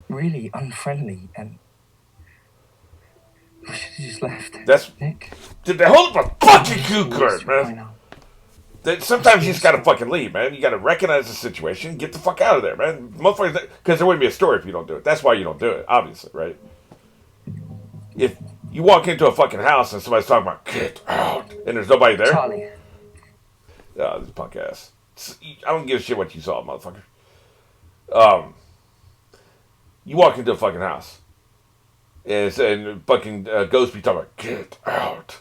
really unfriendly, and I should have just left. That's Nick, Did they hold up a I know fucking the coup school is card, to man? cry now. Sometimes Must you be a just gotta school. fucking leave, man. You gotta recognize the situation, get the fuck out of there, man. Motherfuckers, because there wouldn't be a story if you don't do it. That's why you don't do it, obviously, right? If you walk into a fucking house and somebody's talking about get out, and there's nobody there, Charlie, this punk ass. I don't give a shit what you saw, motherfucker. Um, you walk into a fucking house and fucking ghost be talking about get out.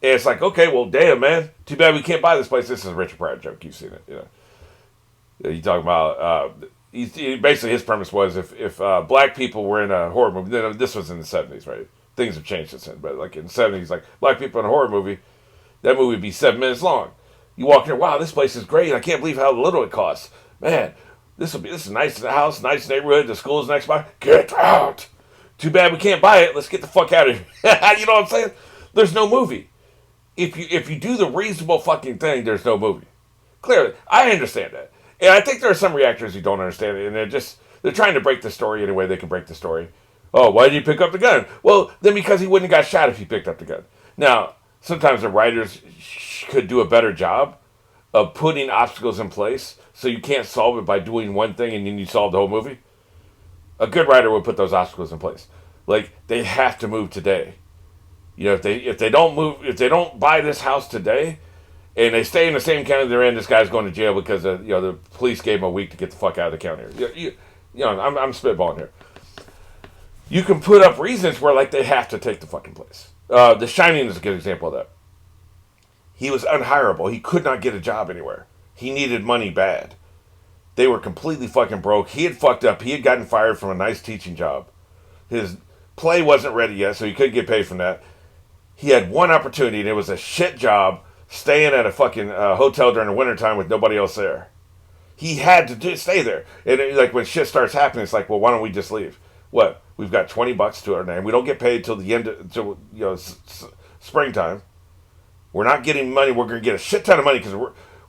And it's like, okay, well, damn, man. Too bad we can't buy this place. This is a Richard Pryor joke. You've seen it, you know. You talking about basically his premise was if black people were in a horror movie. This was in the '70s, right? Things have changed since then, but like in the '70s, like black people in a horror movie, that movie would be 7 minutes long. You walk in, wow, this place is great. I can't believe how little it costs. Man, this is a nice house, nice neighborhood. The school's next by. Get out. Too bad we can't buy it. Let's get the fuck out of here. You know what I'm saying? There's no movie. If you do the reasonable fucking thing, there's no movie. Clearly, I understand that, and I think there are some reactors who don't understand it, and they're trying to break the story any way they can break the story. Oh, why did you pick up the gun? Well, then because he wouldn't have got shot if he picked up the gun. Now, sometimes the writers could do a better job of putting obstacles in place so you can't solve it by doing one thing and then you solve the whole movie. A good writer would put those obstacles in place. Like they have to move today. You know, if they don't move, if they don't buy this house today, and they stay in the same county they're in, this guy's going to jail because the police gave him a week to get the fuck out of the county. I'm spitballing here. You can put up reasons where like they have to take the fucking place. The Shining is a good example of that. He was unhireable. He could not get a job anywhere. He needed money bad. They were completely fucking broke. He had fucked up. He had gotten fired from a nice teaching job. His play wasn't ready yet, so he couldn't get paid from that. He had one opportunity, and it was a shit job staying at a fucking hotel during the wintertime with nobody else there. He had to stay there. And like when shit starts happening, it's like, well, why don't we just leave? What? We've got $20 to our name. We don't get paid till the end till springtime. We're not getting money. We're going to get a shit ton of money because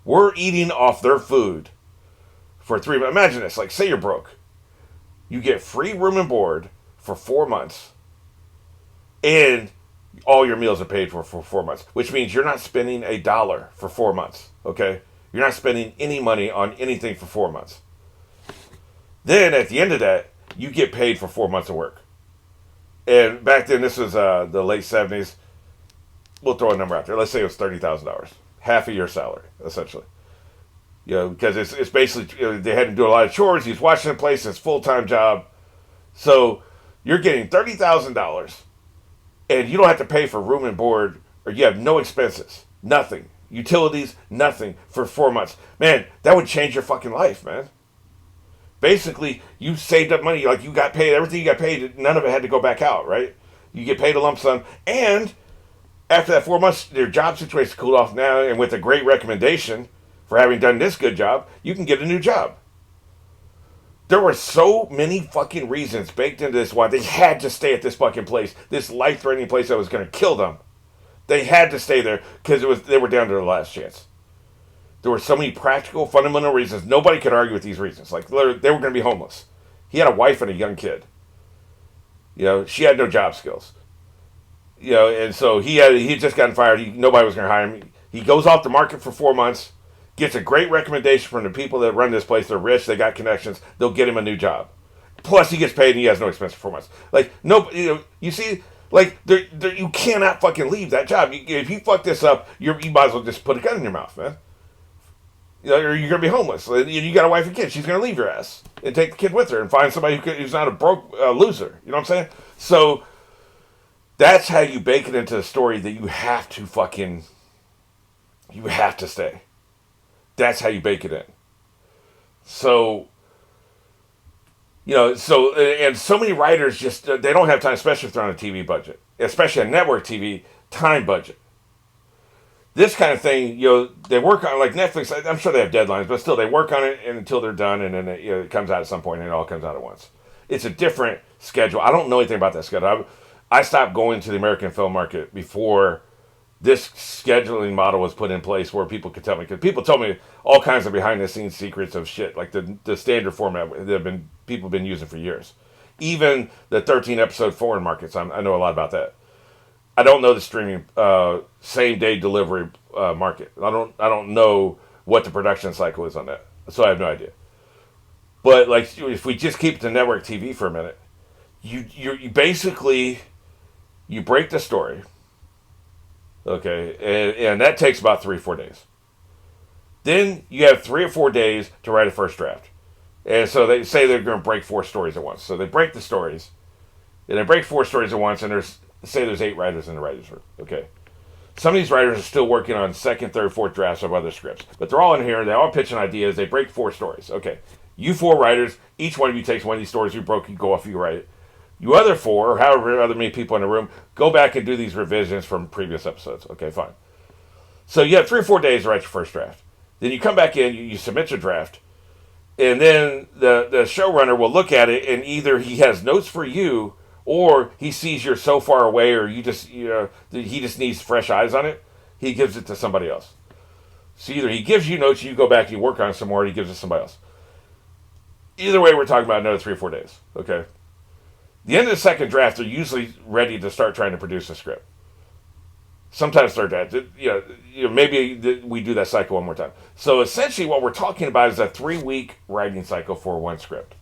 we're eating off their food for 3 months. Imagine this. Like, say you're broke. You get free room and board for 4 months, and all your meals are paid for 4 months, which means you're not spending a dollar for 4 months. Okay, you're not spending any money on anything for 4 months. Then at the end of that, you get paid for 4 months of work. And back then, this was the late '70s. We'll throw a number out there. Let's say it was $30,000, half a year's salary, essentially. Because it's basically they had to do a lot of chores. He's watching the place. It's full time job. So you're getting $30,000 and you don't have to pay for room and board, or you have no expenses, nothing, utilities, nothing for 4 months. Man, that would change your fucking life, man. Basically, you saved up money, like you got paid everything you got paid. None of it had to go back out, right? You get paid a lump sum, and after that 4 months, their job situation cooled off now, and with a great recommendation for having done this good job, you can get a new job. There were so many fucking reasons baked into this why they had to stay at this fucking place, this life-threatening place that was going to kill them. They had to stay there because they were down to their last chance. There were so many practical, fundamental reasons. Nobody could argue with these reasons. Like they were going to be homeless. He had a wife and a young kid. She had no job skills. And so he had just gotten fired. Nobody was going to hire him. He goes off the market for 4 months, gets a great recommendation from the people that run this place. They're rich. They got connections. They'll get him a new job. Plus, he gets paid and he has no expense for 4 months. Like no, you see, like you cannot fucking leave that job. If you fuck this up, you might as well just put a gun in your mouth, man. Or you're gonna be homeless. You got a wife and kid. She's gonna leave your ass and take the kid with her and find somebody who's not a broke loser. You know what I'm saying? So that's how you bake it into the story that you have to stay. That's how you bake it in. So and so many writers just they don't have time, especially if they're on a TV budget, especially a network TV time budget. This kind of thing, they work on like Netflix. I'm sure they have deadlines, but still, they work on it until they're done, and then it comes out at some point, and it all comes out at once. It's a different schedule. I don't know anything about that schedule. I stopped going to the American film market before this scheduling model was put in place where people could tell me, because people told me all kinds of behind the scenes secrets of shit, like the standard format that people have been using for years. Even the 13 episode foreign markets, I know a lot about that. I don't know the streaming same day delivery market. I don't know what the production cycle is on that, so I have no idea. But like, if we just keep it to network TV for a minute, you basically you break the story, okay, and that takes about 3-4 days. Then you have 3 or 4 days to write a first draft, and so they say they're going to break 4 stories at once. So they break the stories, and they break 4 stories at once, and there's 8 writers in the writers' room, okay. Some of these writers are still working on second, third, fourth drafts of other scripts, but they're all in here. They're all pitching ideas. They break 4 stories. Okay, you 4 writers, each one of you takes one of these stories you broke. You go off, you write it. You other 4, or however other many people in the room, go back and do these revisions from previous episodes. Okay, fine. So you have 3 or 4 days to write your first draft. Then you come back in, you submit your draft, and then the showrunner will look at it, and either he has notes for you, or he sees you're so far away, or he just needs fresh eyes on it. He gives it to somebody else. So either he gives you notes, you go back and you work on it some more, or he gives it to somebody else. Either way, we're talking about another 3 or 4 days. Okay. The end of the second draft, they're usually ready to start trying to produce a script. Sometimes third draft, maybe we do that cycle one more time. So essentially, what we're talking about is a 3-week writing cycle for one script.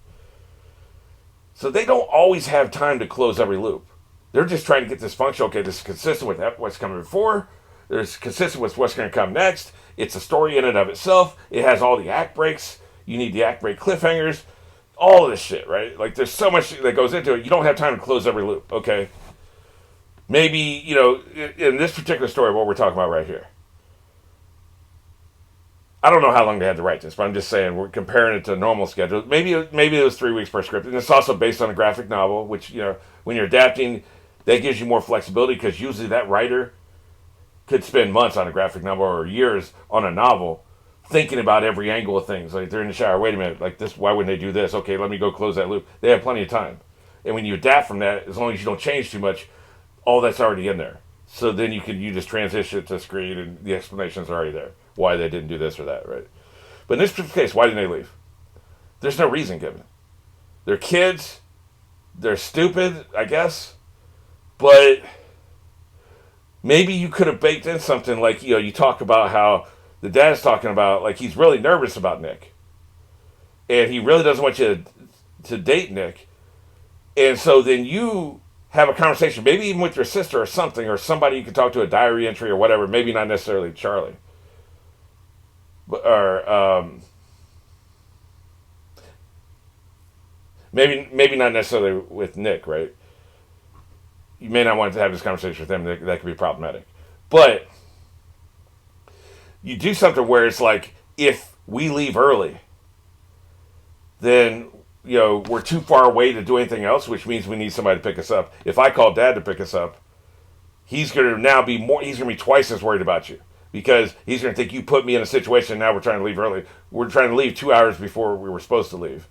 So they don't always have time to close every loop. They're just trying to get this function. Okay, this is consistent with what's coming before. It's consistent with what's going to come next. It's a story in and of itself. It has all the act breaks. You need the act break cliffhangers. All of this shit, right? Like, there's so much that goes into it. You don't have time to close every loop, okay? Maybe, in this particular story, what we're talking about right here. I don't know how long they had to write this, but I'm just saying we're comparing it to a normal schedule. Maybe it was 3 weeks per script, and it's also based on a graphic novel, which when you're adapting, that gives you more flexibility because usually that writer could spend months on a graphic novel or years on a novel, thinking about every angle of things. Like they're in the shower. Wait a minute, like this. Why wouldn't they do this? Okay, let me go close that loop. They have plenty of time, and when you adapt from that, as long as you don't change too much, all that's already in there. So then you just transition it to screen, and the explanations are already there. Why they didn't do this or that, right? But in this particular case, why didn't they leave? There's no reason given. They're kids. They're stupid, I guess. But maybe you could have baked in something like, you talk about how the dad's talking about, like, he's really nervous about Nick. And he really doesn't want you to date Nick. And so then you have a conversation, maybe even with your sister or something, or somebody you can talk to, a diary entry or whatever, maybe not necessarily Charlie. Or maybe not necessarily with Nick, right? You may not want to have this conversation with him. That could be problematic. But you do something where it's like, if we leave early, then we're too far away to do anything else, which means we need somebody to pick us up. If I call Dad to pick us up, he's going to now be he's going to be twice as worried about you. Because he's going to think you put me in a situation, now we're trying to leave early. We're trying to leave 2 hours before we were supposed to leave.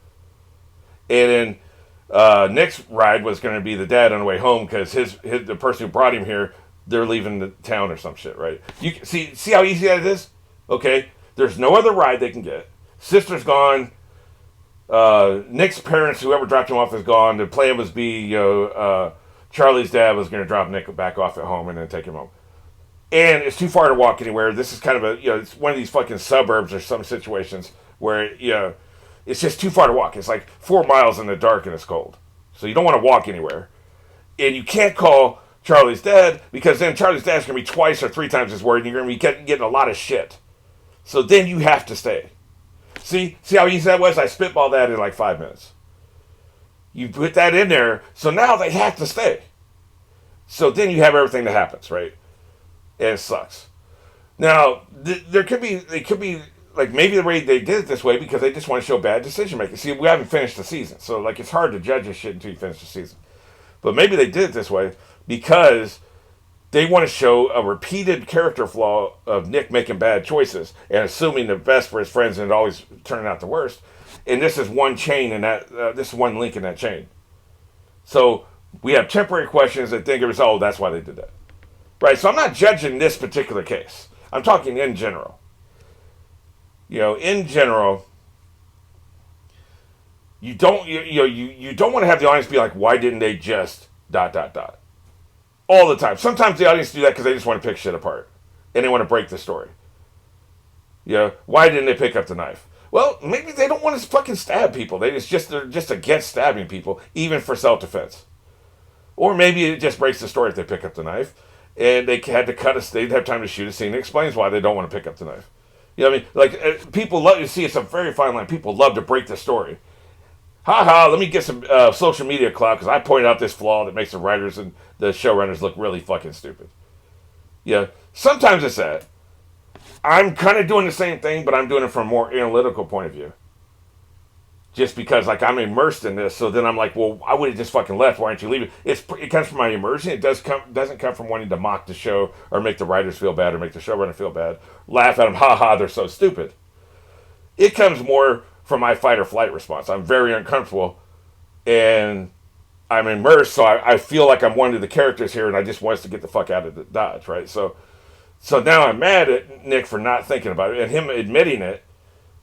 And then Nick's ride was going to be the dad on the way home because the person who brought him here, they're leaving the town or some shit, right? You see how easy that is? Okay, there's no other ride they can get. Sister's gone. Nick's parents, whoever dropped him off, is gone. The plan was Charlie's dad was going to drop Nick back off at home and then take him home. And it's too far to walk anywhere. This is kind of it's one of these fucking suburbs or some situations where, it's just too far to walk. It's like 4 miles in the dark and it's cold. So you don't want to walk anywhere. And you can't call Charlie's dad because then Charlie's dad's going to be twice or 3 times as worried and you're going to be getting a lot of shit. So then you have to stay. See how easy that was? I spitballed that in like 5 minutes. You put that in there, so now they have to stay. So then you have everything that happens, right? And it sucks. Now, they could be, like, maybe the way they did it this way because they just want to show bad decision making. See, we haven't finished the season, so, like, it's hard to judge this shit until you finish the season. But maybe they did it this way because they want to show a repeated character flaw of Nick making bad choices and assuming the best for his friends and always turning out the worst. And this is one chain in that, this is one link in that chain. So we have temporary questions that then get resolved. That's why they did that. right? So I'm not judging this particular case. I'm talking in general. In general, you don't you don't want to have the audience be like, why didn't they just ... all the time. Sometimes the audience do that because they just want to pick shit apart and they want to break the story. Why didn't they pick up the knife? Well, maybe they don't want to fucking stab people. They're just against stabbing people, even for self-defense. Or maybe it just breaks the story if they pick up the knife, and they had to cut they'd have time to shoot a scene that explains why they don't want to pick up the knife. You know what I mean? Like, people love to see, it's a very fine line. People love to break the story. Let me get some social media clout because I pointed out this flaw that makes the writers and the showrunners look really fucking stupid. Sometimes it's that. I'm kind of doing the same thing, but I'm doing it from a more analytical point of view. Just because, like, I'm immersed in this, so then I'm like, well, I would have just fucking left. Why aren't you leaving? It comes from my immersion. It doesn't come from wanting to mock the show or make the writers feel bad or make the showrunner feel bad. Laugh at them, they're so stupid. It comes more from my fight or flight response. I'm very uncomfortable, and I'm immersed, so I feel like I'm one of the characters here, and I just want us to get the fuck out of the Dodge, right? So now I'm mad at Nick for not thinking about it, and him admitting it,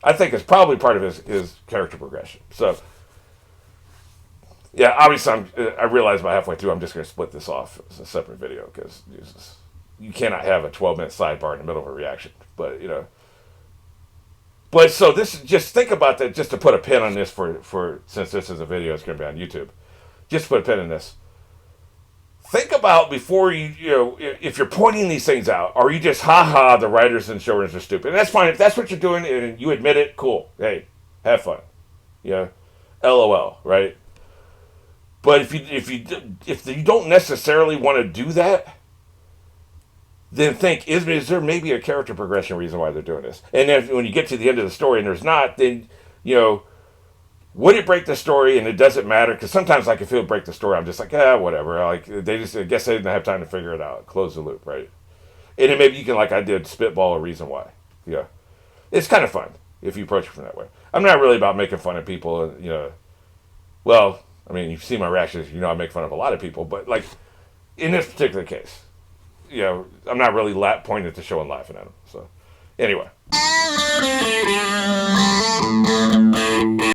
I think is probably part of his character progression. So, yeah, obviously I realize by halfway through I'm just going to split this off as a separate video, because you cannot have a 12-minute sidebar in the middle of a reaction. But so just think about that, just to put a pin on this for since this is a video, it's going to be on YouTube. Just put a pin in this. Think about before if you're pointing these things out, are you just the writers and showrunners are stupid? And that's fine. If that's what you're doing and you admit it, cool. Hey, have fun. LOL, right? But if you don't necessarily want to do that, then think, is there maybe a character progression reason why they're doing this? And then when you get to the end of the story and there's not, then, would it break the story and it doesn't matter? Because sometimes, like, if it would break the story, I'm just like, whatever. Like, I guess they didn't have time to figure it out. Close the loop, right? And then maybe you can, like I did, spitball a reason why. Yeah. It's kind of fun if you approach it from that way. I'm not really about making fun of people, well, I mean, you've seen my reactions, I make fun of a lot of people, but, like, in this particular case, I'm not really pointing at the show and laughing at them. So, anyway.